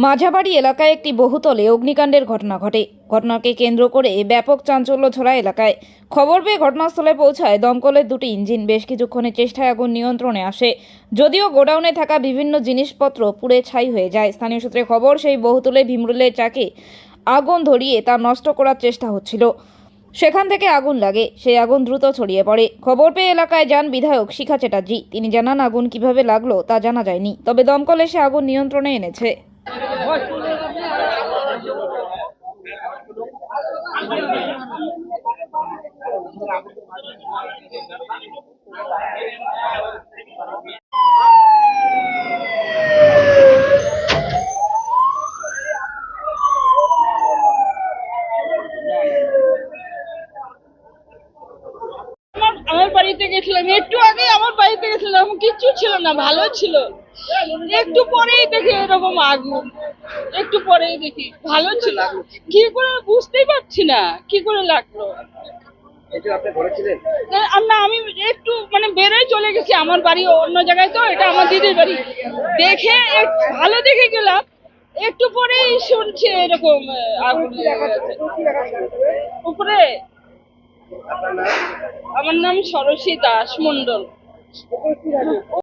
মাঝাবাড়ি এলাকায় একটি বহুতলে অগ্নিকাণ্ডের ঘটনা ঘটে। ঘটনাকে কেন্দ্র করে ব্যাপক চাঞ্চল্য ছড়া এলাকায়। খবর পেয়ে ঘটনাস্থলে পৌঁছায় দমকলের দুটি ইঞ্জিন। বেশ কিছুক্ষণের চেষ্টায় আগুন নিয়ন্ত্রণে আসে, যদিও গোডাউনে থাকা বিভিন্ন জিনিসপত্র পুড়ে ছাই হয়ে যায়। স্থানীয় সূত্রে খবর, সেই বহুতলে ভীমরুলের চাকে আগুন ধরিয়ে তা নষ্ট করার চেষ্টা হচ্ছিল। সেখান থেকে আগুন লাগে, সেই আগুন দ্রুত ছড়িয়ে পড়ে। খবর পেয়ে এলাকায় যান বিধায়ক শিখা চ্যাটার্জি। তিনি জানান, আগুন কিভাবে লাগলো তা জানা যায়নি, তবে দমকল এসে আগুন নিয়ন্ত্রণে এনেছে। আমার বাড়িতে গেছিলাম, একটু আগে আমার বাড়িতে গেছিলাম, কিচ্ছু ছিল না, ভালো ছিল। একটু পরেই দেখি এরকম আগুন, একটু পরেই দেখি ভালো ছিল। কি করে বুঝতেই পারছি না কি করে লাগলো। না, আমি একটু বেরোয় চলে গেছি, আমার বাড়ি অন্য জায়গায়, তো এটা আমার দিদির বাড়ি। দেখে ভালো দেখে গেলাম, একটু পরেই শুনছি এরকম আগুন লেগে গেছে উপরে। আমার নাম সরস্বতী দাস মন্ডল।